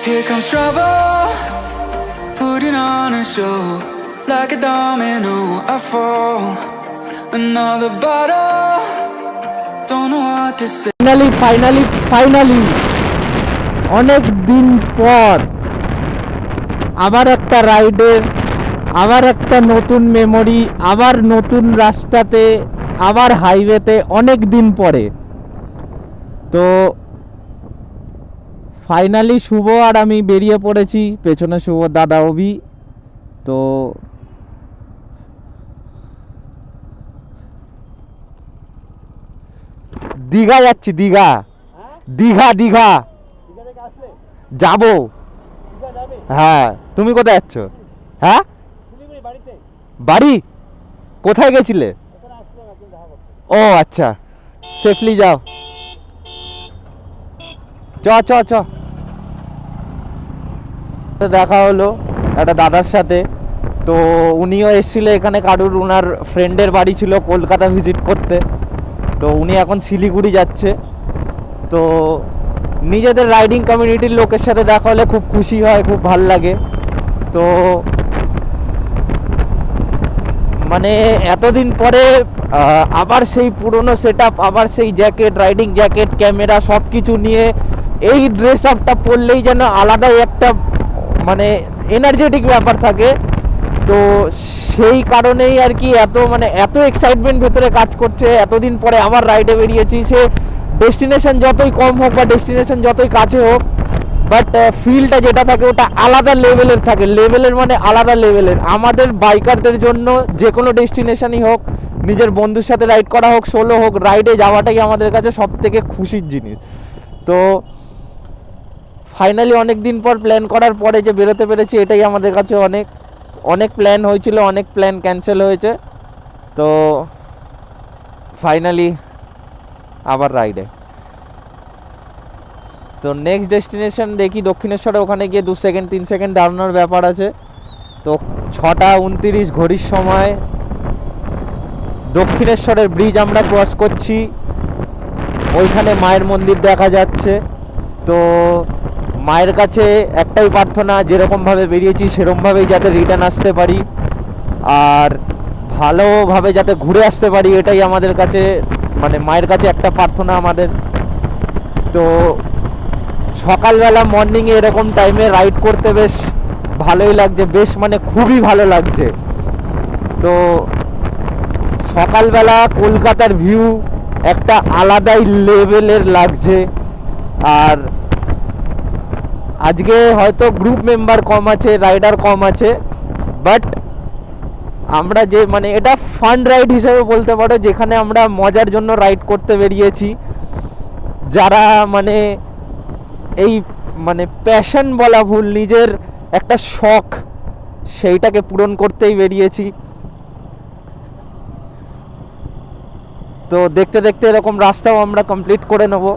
Here comes trouble, putting on a show. Like a domino, I fall. Another bottle, don't know what to say. Finally অনেক দিন পর আবার একটা রাইডের, আবার একটা নতুন মেমোরি, আবার নতুন রাস্তাতে, আবার হাইওয়েতে, অনেক দিন পরে। তো ফাইনালি শুভ আর আমি বেরিয়ে পড়েছি, পেছনে শুভ, দাদা অভি। তো দীঘা যাচ্ছি, দীঘা যাবো। হ্যাঁ, তুমি কোথায় যাচ্ছ? হ্যাঁ, বাড়ি কোথায় গেছিলে? ও আচ্ছা, সেফলি যাও। চ চ চ। দেখা হলো একটা দাদার সাথে। তো উনিও এসেছিল এখানে, কারুর ওনার ফ্রেন্ডের বাড়ি ছিল কলকাতা ভিজিট করতে। তো উনি এখন শিলিগুড়ি যাচ্ছে। তো নিজেদের রাইডিং কমিউনিটির লোকের সাথে দেখা হলে খুব খুশি হয়, খুব ভাল লাগে। তো মানে এতদিন পরে আবার সেই পুরনো সেট আপ, আবার সেই জ্যাকেট, রাইডিং জ্যাকেট, ক্যামেরা সব কিছু নিয়ে এই ড্রেস আপটা পরলেই যেন আলাদাই একটা মানে এনার্জেটিক ব্যাপার থাকে। তো সেই কারণেই আর কি এত এক্সাইটমেন্ট ভেতরে কাজ করছে। এতদিন পরে আবার রাইডে বেরিয়েছি। সে ডেস্টিনেশন যতই কম হোক বা ডেস্টিনেশন যতই কাছে হোক, বাট ফিলটা যেটা থাকে ওটা আলাদা লেভেলের থাকে। লেভেলের মানে আলাদা লেভেলের। আমাদের বাইকারদের জন্য যে কোনো ডেস্টিনেশনই হোক, নিজের বন্ধুর সাথে রাইড করা হোক, সোলো হোক, রাইডে যাওয়াটাই আমাদের কাছে সব থেকে খুশির জিনিস। তো ফাইনালি অনেক দিন পর প্ল্যান করার পরে যে বেরোতে পেরেছি, এটাই আমাদের কাছে অনেক প্ল্যান হয়েছিল, অনেক প্ল্যান ক্যান্সেল হয়েছে। তো ফাইনালি আবার রাইডে। তো নেক্সট ডেস্টিনেশন দেখি দক্ষিণেশ্বরে। ওখানে গিয়ে 2 সেকেন্ড 3 সেকেন্ড দাঁড়ানোর ব্যাপার আছে। তো 6:29 ঘড়ির সময় দক্ষিণেশ্বরের ব্রিজ আমরা ক্রস করছি। ওইখানে মায়ের মন্দির দেখা যাচ্ছে। তো মায়ের কাছে একটাই প্রার্থনা, যেরকমভাবে বেরিয়েছি সেরকমভাবেই যাতে রিটার্ন আসতে পারি আর ভালোভাবে যাতে ঘুরে আসতে পারি, এটাই আমাদের কাছে মায়ের কাছে একটা প্রার্থনা আমাদের। তো সকালবেলা মর্নিংয়ে এরকম টাইমে রাইড করতে বেশ ভালোই লাগছে, বেশ খুবই ভালো লাগছে। তো সকালবেলা কলকাতার ভিউ একটা আলাদাই লেভেলের লাগছে। আর আজকে হয়তো গ্রুপ মেম্বার কম আছে, রাইডার কম আছে, বাট আমরা যে এটা ফান রাইড হিসেবে বলতে পারো, যেখানে আমরা মজার জন্য রাইড করতে বেরিয়েছি। যারা এই প্যাশন বলা ভুল, নিজের একটা শখ, সেইটাকে পূরণ করতেই বেরিয়েছি। তো দেখতে দেখতে এরকম রাস্তাও আমরা কমপ্লিট করে নেব।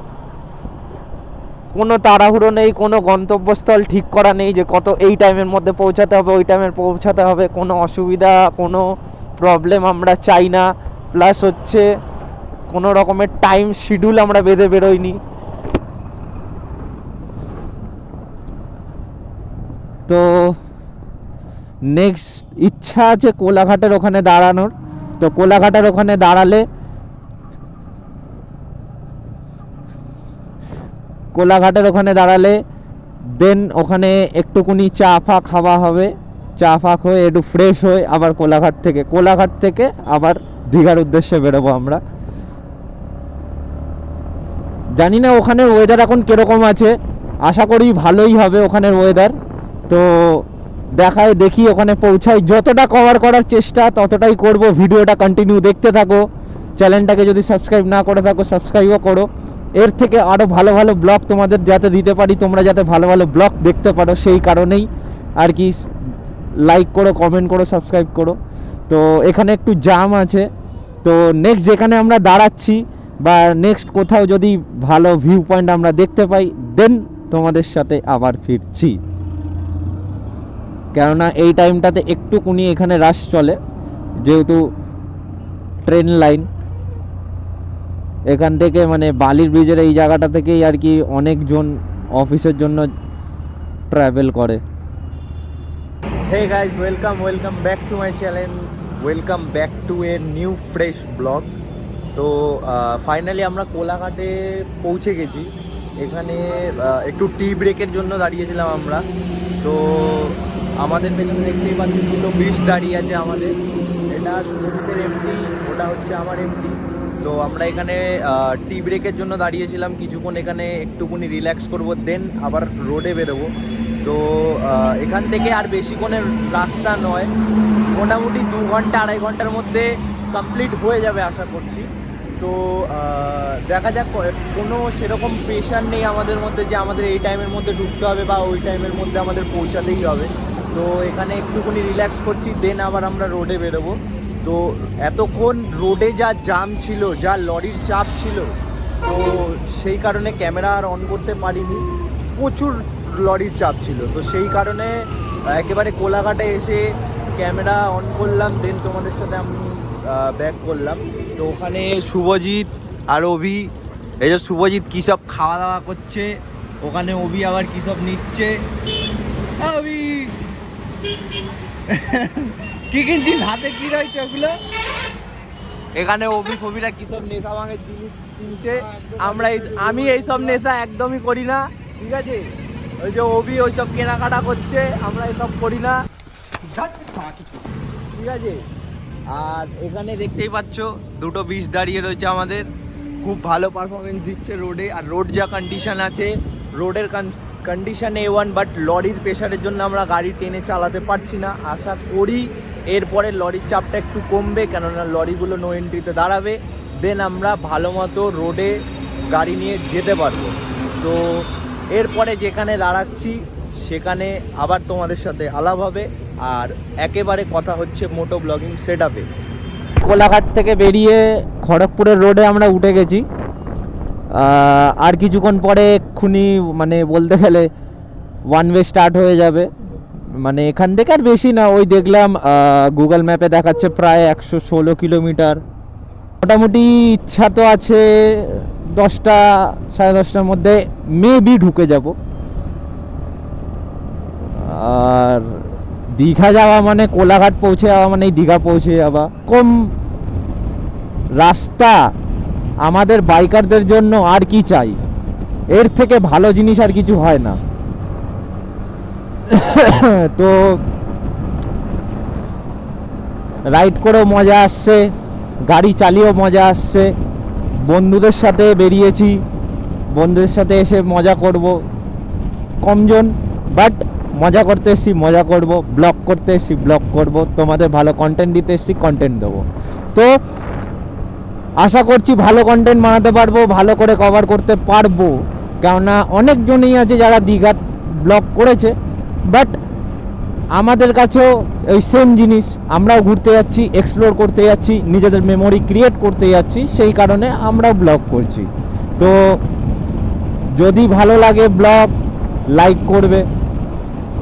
কোনো তাড়াহুড়ো নেই, কোনো গন্তব্যস্থল ঠিক করা নেই যে কত এই টাইমের মধ্যে পৌঁছাতে হবে, ওই টাইমের পৌঁছাতে হবে। কোনো অসুবিধা, কোনো প্রবলেম আমরা চাই না। প্লাস হচ্ছে কোনো রকমের টাইম শিডিউল আমরা বেঁধে বেরোইনি। তো নেক্সট ইচ্ছা আছে কোলাঘাটের ওখানে দাঁড়ানোর। তো কোলাঘাটের ওখানে দাঁড়ালে দেন ওখানে একটুকুনি চা ফা খাওয়া হবে। চা ফা হয়ে একটু ফ্রেশ হয়ে আবার কোলাঘাট থেকে আবার দীঘার উদ্দেশ্যে বেরোবো আমরা। জানি না ওখানের ওয়েদার এখন কীরকম আছে, আশা করি ভালোই হবে ওখানের ওয়েদার। তো দেখি ওখানে পৌঁছাই, যতটা কভার করার চেষ্টা ততটাই করব। ভিডিওটা কন্টিনিউ দেখতে থাকো। চ্যানেলটাকে যদি সাবস্ক্রাইব না করে থাকো সাবস্ক্রাইবও করো। এর থেকে আরও ভালো ভালো ব্লগ তোমাদের যাতে দিতে পারি, তোমরা যাতে ভালো ভালো ব্লগ দেখতে পারো, সেই কারণেই আর কি লাইক করো, কমেন্ট করো, সাবস্ক্রাইব করো। তো এখানে একটু জ্যাম আছে। তো নেক্সট যেখানে আমরা দাঁড়াচ্ছি বা নেক্সট কোথাও যদি ভালো ভিউ পয়েন্ট আমরা দেখতে পাই, দেন তোমাদের সাথে আবার ফিরছি। কেননা এই টাইমটাতে একটুকুনি এখানে রাশ চলে, যেহেতু ট্রেন লাইন। এখান থেকে বালির ব্রিজের এই জায়গাটা থেকেই আর কি অনেকজন অফিসের জন্য ট্রাভেল করে। Hey guys, welcome back to my channel. Welcome back to a new fresh vlog. তো ফাইনালি আমরা কোলাঘাটে পৌঁছে গেছি। এখানে একটু টি ব্রেকের জন্য দাঁড়িয়েছিলাম আমরা। তো আমাদের পেছনে দেখতেই পাচ্ছি দুটো বিশ দাঁড়িয়ে আছে আমাদের। এটা সুরজিতের এমটি, ওটা হচ্ছে আমার এমটি। তো আমরা এখানে টি ব্রেকের জন্য দাঁড়িয়েছিলাম, কিছুক্ষণ এখানে একটুখানি রিল্যাক্স করবো, দেন আবার রোডে বেরোবো। তো এখান থেকে আর বেশিক্ষণের রাস্তা নয়, মোটামুটি 2 ঘন্টা 2.5 ঘন্টার মধ্যে কমপ্লিট হয়ে যাবে আশা করছি। তো দেখা যাক, কোনো সেরকম প্রেশার নেই আমাদের মধ্যে যে আমাদের এই টাইমের মধ্যে ঢুকতে হবে বা ওই টাইমের মধ্যে আমাদের পৌঁছাতেই হবে। তো এখানে একটুখানি রিল্যাক্স করছি, দেন আবার আমরা রোডে বেরোবো। তো এতক্ষণ রোডে যা জাম ছিল, যা লরির চাপ ছিল, তো সেই কারণে ক্যামেরা আর অন করতে পারিনি, প্রচুর লরির চাপ ছিল। তো সেই কারণে একেবারে কোলাঘাটে এসে ক্যামেরা অন করলাম, দেন তোমাদের সাথে আমি ব্যাক করলাম। তো ওখানে শুভজিৎ আর অভি, এই যে শুভজিৎ কী সব খাওয়া দাওয়া করছে, ওখানে অভি আবার কী সব নিচ্ছে। অভি কি কিনছিস, হাতে কি রয়েছে ওগুলো? এখানে অভি ফবিরা কী সব নেশা ভাঙের জিনিস কিনছে। আমি এইসব নেশা একদমই করি না, ঠিক আছে? ওই যে অভি ওইসব কেনাকাটা করছে, আমরা এসব করি না, ঠিক আছে? আর এখানে দেখতেই পাচ্ছ দুটো বিশ দাঁড়িয়ে রয়েছে আমাদের, খুব ভালো পারফরমেন্স দিচ্ছে রোডে। আর রোড যা কন্ডিশন আছে, রোডের কন্ডিশন A1, বাট লরির প্রেশারের জন্য আমরা গাড়ি টেনে চালাতে পারছি না। আশা করি এরপরে লরির চাপটা একটু কমবে, কেননা লরিগুলো নো এন্ট্রিতে দাঁড়াবে, দেন আমরা ভালো মতো রোডে গাড়ি নিয়ে যেতে পারবো। তো এরপরে যেখানে দাঁড়াচ্ছি সেখানে আবার তোমাদের সাথে আলাপ হবে, আর একেবারে কথা হচ্ছে মোটো ব্লগিং সেটআপে। কোলাঘাট থেকে বেরিয়ে খড়গপুরের রোডে আমরা উঠে গেছি। আর কিছুক্ষণ পরে এক্ষুনি মানে বলতে গেলে ওয়ান ওয়ে স্টার্ট হয়ে যাবে। মানে এখান থেকে আর বেশি না, ওই দেখলাম গুগল ম্যাপে দেখাচ্ছে প্রায় 116 কিলোমিটার। মোটামুটি ইচ্ছা তো আছে 10টা 10:30টার মধ্যে মেবি ঢুকে যাব। আর দীঘা যাওয়া মানে কোলাঘাট পৌঁছে যাওয়া মানে দীঘা পৌঁছে যাওয়া। কম রাস্তা আমাদের বাইকারদের জন্য আর কি চাই, এর থেকে ভালো জিনিস আর কিছু হয় না। তো রাইড করেও মজা আসছে, গাড়ি চালিয়েও মজা আসছে। বন্ধুদের সাথে বেরিয়েছি, বন্ধুদের সাথে এসে মজা করব, কমজন বাট মজা করতে এসেছি, মজা করব। ব্লগ করতে এসেছি, ব্লগ করব। তোমাদের ভালো কন্টেন্ট দিতে এসেছি, কন্টেন্ট দেবো। তো আশা করছি ভালো কন্টেন্ট বানাতে পারবো, ভালো করে কভার করতে পারবো। কেননা অনেকজনই আছে যারা দীঘা ব্লগ করেছে, বাট আমাদের কাছেও ওই সেম জিনিস, আমরাও ঘুরতে যাচ্ছি, এক্সপ্লোর করতে যাচ্ছি, নিজেদের মেমোরি ক্রিয়েট করতে যাচ্ছি, সেই কারণে আমরাও ব্লগ করছি। তো যদি ভালো লাগে ব্লগ, লাইক করবে,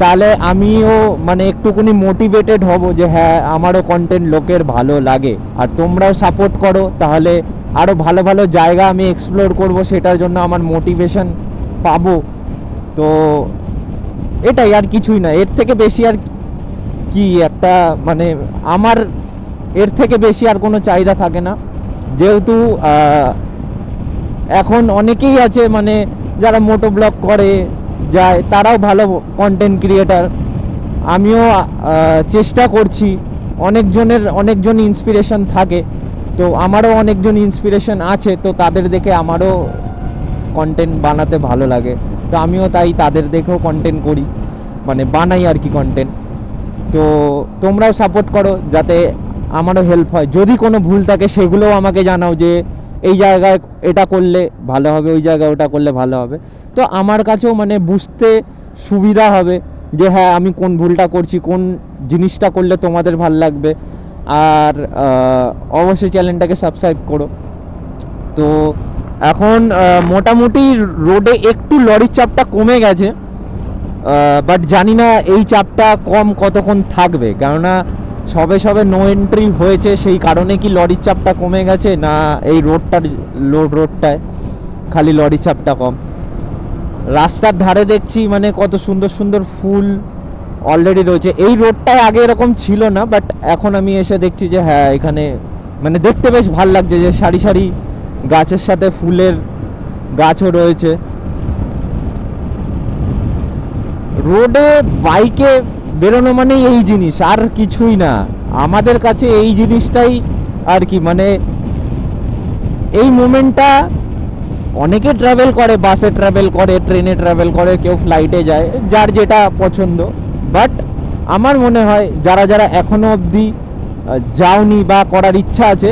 তাহলে আমিও মানে একটুখানি মোটিভেটেড হব যে হ্যাঁ আমারও কন্টেন্ট লোকের ভালো লাগে। আর তোমরাও সাপোর্ট করো, তাহলে আরও ভালো ভালো জায়গা আমি এক্সপ্লোর করব, সেটার জন্য আমার মোটিভেশন পাবো। তো এটাই, আর কিছুই না। এর থেকে বেশি আর কি একটা মানে আমার এর থেকে বেশি আর কোনো চাহিদা থাকে না। যেহেতু এখন অনেকেই আছে মানে যারা মোটো ব্লগ করে যায়, তারাও ভালো কন্টেন্ট ক্রিয়েটার। আমিও চেষ্টা করছি, অনেকজন ইন্সপিরেশন থাকে, তো আমারও অনেকজন ইন্সপিরেশন আছে। তো তাদের দেখে আমারও কন্টেন্ট বানাতে ভালো লাগে, তো আমিও তাই তাদের দেখেও কন্টেন্ট করি, মানে বানাই আর কি কন্টেন্ট। তো তোমরাও সাপোর্ট করো যাতে আমারও হেল্প হয়। যদি কোনো ভুল থাকে সেগুলোও আমাকে জানাও যে এই জায়গায় এটা করলে ভালো হবে, ওই জায়গায় ওটা করলে ভালো হবে। তো আমার কাছেও মানে বুঝতে সুবিধা হবে যে হ্যাঁ আমি কোন ভুলটা করছি, কোন জিনিসটা করলে তোমাদের ভালো লাগবে। আর অবশ্যই চ্যানেলটাকে সাবস্ক্রাইব করো। তো এখন মোটামুটি রোডে একটু লরির চাপটা কমে গেছে, বাট জানি না এই চাপটা কতক্ষণ থাকবে, কেননা সবে নো এন্ট্রি হয়েছে, সেই কারণে কি লরির চাপটা কমে গেছে, না এই রোডটায় খালি লরির চাপটা কম। রাস্তার ধারে দেখছি মানে কত সুন্দর সুন্দর ফুল অলরেডি রয়েছে। এই রোডটায় আগে এরকম ছিল না, বাট এখন আমি এসে দেখছি যে হ্যাঁ এখানে মানে দেখতে বেশ ভাল লাগছে যে সারি সারি গাছের সাথে ফুলের গাছও রয়েছে। রোডে বাইকে বেরোনো মানে এই জিনিস, আর কিছুই না। আমাদের কাছে এই জিনিসটাই আর কি, মানে এই মোমেন্টটা অনেকে ট্রাভেল করে, বাসে ট্রাভেল করে, ট্রেনে ট্রাভেল করে, কেউ ফ্লাইটে যায়, যার যেটা পছন্দ। বাট আমার মনে হয় যারা যারা এখনো অবধি যাওনি বা করার ইচ্ছা আছে,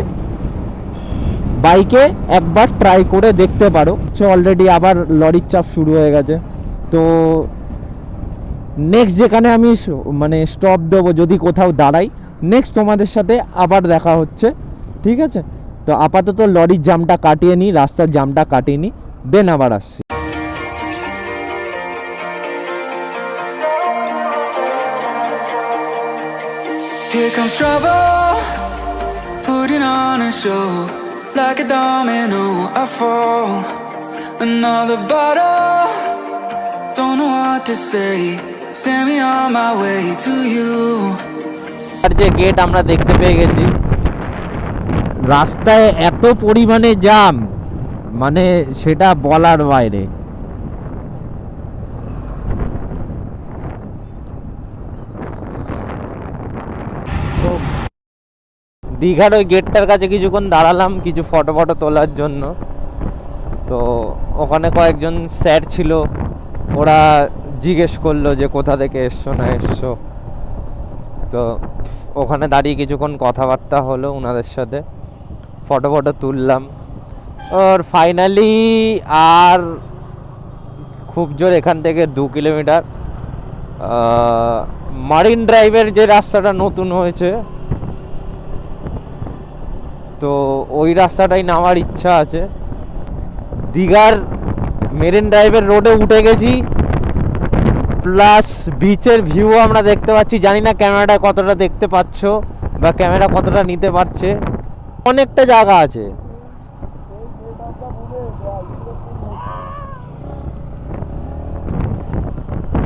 বাইকে একবার ট্রাই করে দেখতে পারো। অলরেডি আবার লরির চাপ শুরু হয়ে গেছে। তো নেক্সট যেখানে আমি মানে স্টপ দেবো, যদি কোথাও দাঁড়াই, নেক্সট তোমাদের সাথে আবার দেখা হচ্ছে, ঠিক আছে? তো আপাতত লরির জামটা কাটিয়ে নিই, রাস্তার জামটা কাটিয়ে নিই, দেন আবার আসছি। Here comes trouble, putting on a show. Like a domino, I fall. Another bottle, don't know what to say. Send me on my way to you. আর যে গেট আমরা দেখতে পেয়ে গেছি, রাস্তায় এত পরিমাণে জ্যাম মানে সেটা বলার বাইরে। তো দীঘার ওই গেটটার কাছে কিছুক্ষণ দাঁড়ালাম কিছু ফটো ফটো তোলার জন্য। তো ওখানে কয়েকজন স্যার ছিল, ওরা জিজ্ঞেস করলো যে কোথা থেকে এসছো না এসছো। তো ওখানে দাঁড়িয়ে কিছুক্ষণ কথাবার্তা হলো ওনাদের সাথে, ফটো ফটো তুললাম। আর ফাইনালি আর খুব জোর এখান থেকে 2 কিলোমিটার মারিন ড্রাইভের যে রাস্তাটা নতুন হয়েছে, তো ওই রাস্তাটাই নামার ইচ্ছা আছে। দীঘার মেরিন ড্রাইভের রোডে উঠে গেছি, প্লাস বিচের ভিউ আমরা দেখতে পাচ্ছি। জানি না ক্যামেরাটা কতটা দেখতে পাচ্ছ বা ক্যামেরা কতটা নিতে পারছে, অনেকটা জায়গা আছে।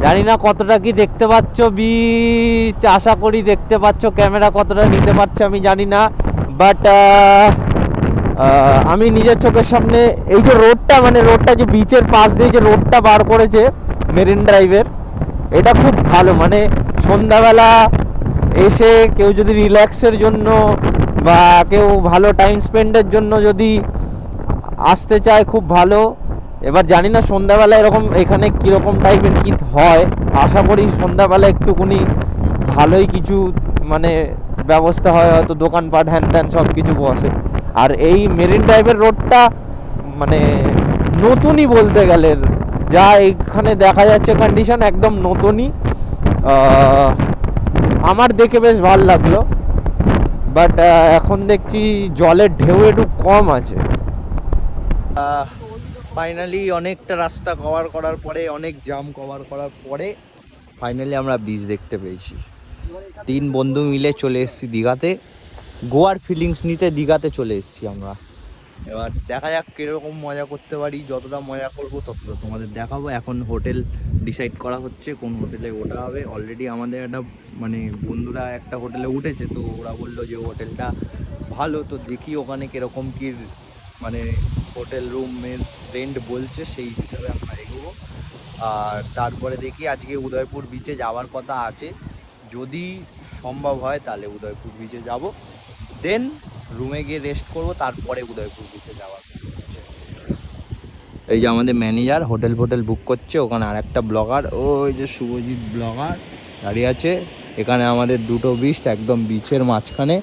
জানি না কতটা কি দেখতে পাচ্ছ বিচ, আশা করি দেখতে পাচ্ছ। ক্যামেরা কতটা নিতে পারছে আমি জানি না, বাট আমি নিজের চোখের সামনে এই যে রোডটা, মানে রোডটা যে বিচের পাশ দিয়ে যে রোডটা বার করেছে মেরিন ড্রাইভের, এটা খুব ভালো। মানে সন্ধ্যাবেলা এসে কেউ যদি রিল্যাক্সের জন্য বা কেউ ভালো টাইম স্পেন্ডের জন্য যদি আসতে চায়, খুব ভালো। এবার জানি না সন্ধ্যাবেলা এরকম এখানে কীরকম টাইপের কী হয়, আশা করি সন্ধ্যাবেলা একটুকুনি ভালোই কিছু মানে ব্যবস্থা হয়, হয়তো দোকানপাট হ্যান ত্যান সব কিছু বসে। আর এই মেরিন ড্রাইভের রোডটা মানে নতুনই বলতে গেলে, যা এখানে দেখা যাচ্ছে কন্ডিশন একদম নতুনই। আমার দেখে বেশ ভালো লাগলো, বাট এখন দেখছি জলের ঢেউ একটু কম আছে। ফাইনালি অনেকটা রাস্তা কভার করার পরে, অনেক জাম কভার করার পরে ফাইনালি আমরা বিচ দেখতে পেয়েছি। 3 বন্ধু মিলে চলে এসেছি দীঘাতে, গোয়ার ফিলিংস নিতে দীঘাতে চলে এসেছি আমরা। এবার দেখা যাক কীরকম মজা করতে পারি, যতটা মজা করবো ততটা তোমাদের দেখাবো। এখন হোটেল ডিসাইড করা হচ্ছে কোন হোটেলে ওঠা হবে। অলরেডি আমাদের একটা মানে বন্ধুরা একটা হোটেলে উঠেছে, তো ওরা বললো যে হোটেলটা ভালো, তো দেখি ওখানে কীরকম কী মানে হোটেল রুমের রেন্ট বলছে, সেই হিসাবে আমরা এগোবো। আর তারপরে দেখি আজকে উদয়পুর বিচে যাওয়ার কথা আছে, যদি সম্ভব হয় তাহলে উদয়পুর বিচে যাব, দেন রুমে গিয়ে রেস্ট করব, তারপরে উদয়পুর বিচে যাওয়ার। এই যে আমাদের ম্যানেজার হোটেল ফোটেল বুক করছে, ওখানে আর একটা ব্লগার, ওই যে শুভজিৎ ব্লগার দাঁড়িয়ে আছে। এখানে আমাদের দুটো বিচ একদম বিচের মাঝখানে,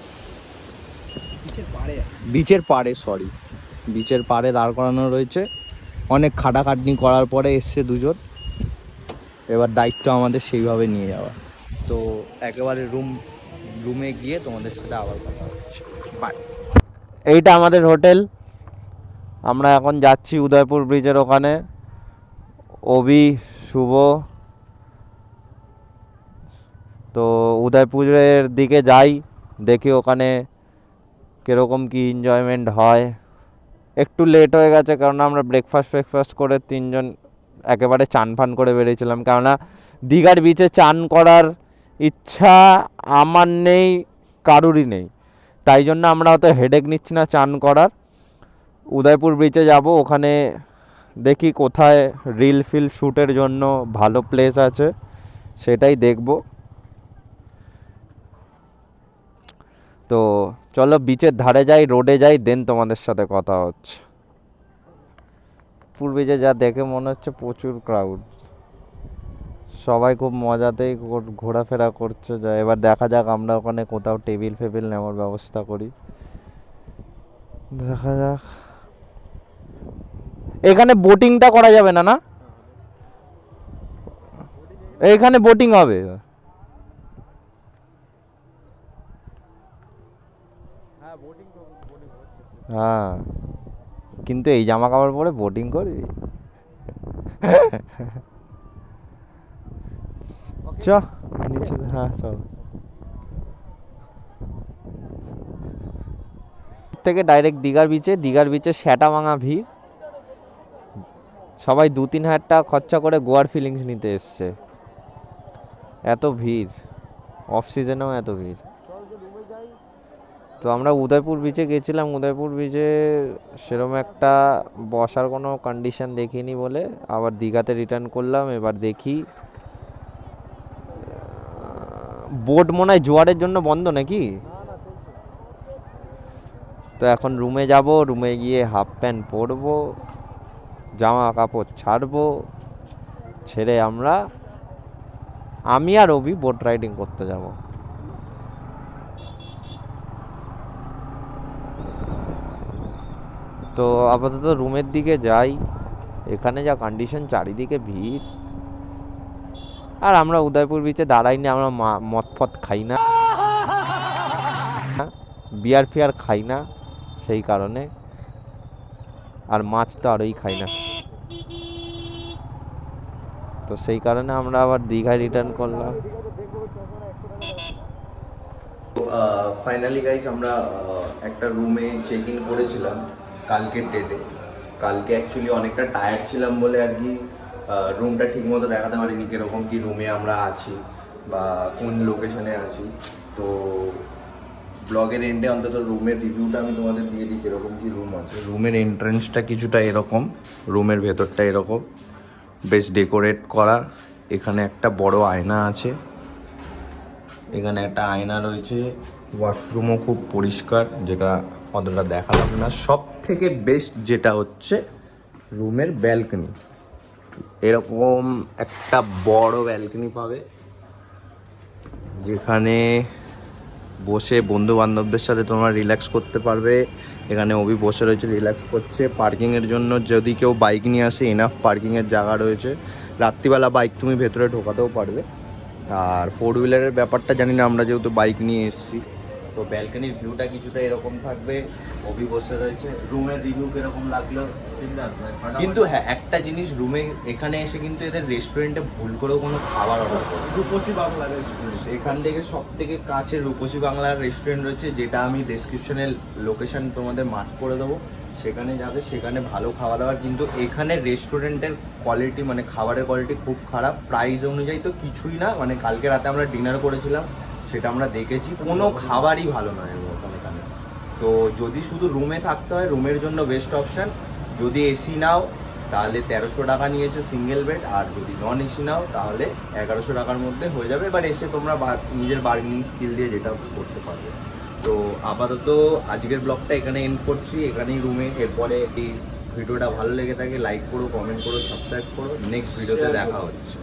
বিচের পাড়ে দাঁড় করানো রয়েছে। অনেক খাটাখাটনি করার পরে এসছে দুজন, এবার দায়িত্ব আমাদের সেইভাবে নিয়ে যাওয়া। তো একেবারে রুমে গিয়ে তোমাদের সাথে আবার কথা হচ্ছে, বাই। এইটা আমাদের হোটেল, আমরা এখন যাচ্ছি উদয়পুর ব্রিজের ওখানে। অভি, শুভ, তো উদয়পুরের দিকে যাই, দেখি ওখানে কীরকম কি এনজয়মেন্ট হয়। একটু লেট হয়ে গেছে কারণ আমরা ব্রেকফাস্ট করে 3জন একেবারে চান ফান করে বেরিয়েছিলাম, কেননা দীঘার বিচে চান করার ইচ্ছা আমার নেই, কারুরই নেই। তাই জন্য আমরা অত হেডেক নিচ্ছি না চান করার। উদয়পুর বিচে যাব, ওখানে দেখি কোথায় রিল ফিল শ্যুটের জন্য ভালো প্লেস আছে, সেটাই দেখব। তো চলো বিচের ধারে যাই, রোডে যাই, দেন তোমাদের সাথে কথা হচ্ছে। পূর্বে যা দেখে মনে হচ্ছে প্রচুর ক্রাউড, সবাই খুব মজাতেই ঘোরাফেরা করছে। যা এবার দেখা যাক, আমরা ওখানে কোথাও টেবিল ফেবিল নেওয়ার ব্যবস্থা করি, দেখা যাক। এখানে বোটিংটা করা যাবে না? না, এইখানে বোটিং হবে। হ্যাঁ, কিন্তু এই জামা কাপড় পরে বোটিং করবি? চ নিচে, হ্যাঁ চল। থেকে ডাইরেক্ট দীঘার বিচে স্যাটা ভাঙা ভিড়, সবাই 2-3 হাজার টাকা খরচা করে গোয়ার ফিলিংস নিতে এসছে, এত ভিড়, অফ সিজনেও এত ভিড়। তো আমরা উদয়পুর বিচে গেছিলাম, উদয়পুর বিচে সেরকম একটা বসার কোনো কন্ডিশন দেখিনি বলে আবার দীঘাতে রিটার্ন করলাম। এবার দেখি, বোট মনে হয় জোয়ারের জন্য বন্ধ নাকি। তো এখন রুমে যাব, রুমে গিয়ে হাফ প্যান্ট পরবো, জামা কাপড় ছাড়বো, ছেড়ে আমি আর অভি বোট রাইডিং করতে যাব। তো আপাতত রুমের দিকে যাই, এখানে যা কন্ডিশন, চারিদিকে ভিড়। আর আমরা উদয়পুর বিচে দাঁড়াইনি, আমরা মদ ফদ খাই না, বিয়ার ফিয়ার খাই না, সেই কারণে। আর মাছ তো আরোই খাই না, তো সেই কারণে আমরা আবার দীঘায় রিটার্ন করলাম। ফাইনালি গাইস আমরা একটা রুমে চেক ইন করেছিলাম কালকের ডেটে। কালকে অ্যাকচুয়ালি অনেকটা টায়ার্ড ছিলাম বলে আর কি রুমটা ঠিক মতো দেখাতে পারিনি, কীরকম কী রুমে আমরা আছি বা কোন লোকেশনে আছি। তো ব্লগের এন্ডে অন্তত রুমের রিভিউটা আমি তোমাদের দিয়ে দিই, কীরকম কী রুম আছে। রুমের এন্ট্রেন্সটা কিছুটা এরকম, রুমের ভেতরটা এরকম বেশ ডেকোরেট করা। এখানে একটা বড় আয়না আছে, এখানে একটা আয়না রয়েছে, ওয়াশরুমও খুব পরিষ্কার, যেটা অতটা দেখালাম না। সব থেকে বেস্ট যেটা হচ্ছে রুমের ব্যালকনি, এরকম একটা বড় ব্যালকনি পাবে, যেখানে বসে বন্ধু বান্ধবদের সাথে তোমরা রিল্যাক্স করতে পারবে। এখানে অভি বসে রয়েছে, রিল্যাক্স করছে। পার্কিংয়ের জন্য যদি কেউ বাইক নিয়ে আসে, এনাফ পার্কিংয়ের জায়গা রয়েছে। রাত্রিবেলা বাইক তুমি ভেতরে ঢোকাতেও পারবে। আর 4 হুইলারের ব্যাপারটা জানি না, আমরা যেহেতু বাইক নিয়ে এসেছি। তো ব্যালকনির ভিউটা কিছুটা এরকম থাকবে, অভি বসে রয়েছে। রুমের রিভিউ কিরকম লাগলো? কিন্তু হ্যাঁ, একটা জিনিস, রুমে এখানে এসে কিন্তু এদের রেস্টুরেন্টে ভুল করেও কোনো খাবার অর্ডার করে। রূপসী বাংলা রেস্টুরেন্ট, এখান থেকে সব থেকে কাছে রূপসী বাংলার রেস্টুরেন্ট রয়েছে, যেটা আমি ডেসক্রিপশনে লোকেশন তোমাদের মার্ক করে দেবো, সেখানে যাবে। সেখানে ভালো খাওয়া দাওয়ার, কিন্তু এখানে রেস্টুরেন্টের কোয়ালিটি, মানে খাবারের কোয়ালিটি খুব খারাপ। প্রাইস অনুযায়ী তো কিছুই না, মানে কালকে রাতে আমরা ডিনার করেছিলাম, সেটা আমরা দেখেছি, কোনো খাবারই ভালো নয় ওখানে। তো যদি শুধু রুমে থাকতে হয়, রুমের জন্য বেস্ট অপশান। যদি এসি নাও তাহলে 1300 টাকা নিয়েছে সিঙ্গেল বেড, আর যদি নন এসি নাও তাহলে 1100 টাকার মধ্যে হয়ে যাবে। এবার এসে তোমরা নিজের বার্গেনিং স্কিল দিয়ে যেটা করতে পারবে। তো আপাতত আজকের ব্লগটা এখানে এন্ড করছি, এখানেই রুমে। এরপরে এই ভিডিওটা ভালো লেগে থাকে লাইক করো, কমেন্ট করো, সাবস্ক্রাইব করো। নেক্সট ভিডিওতে দেখা হচ্ছে।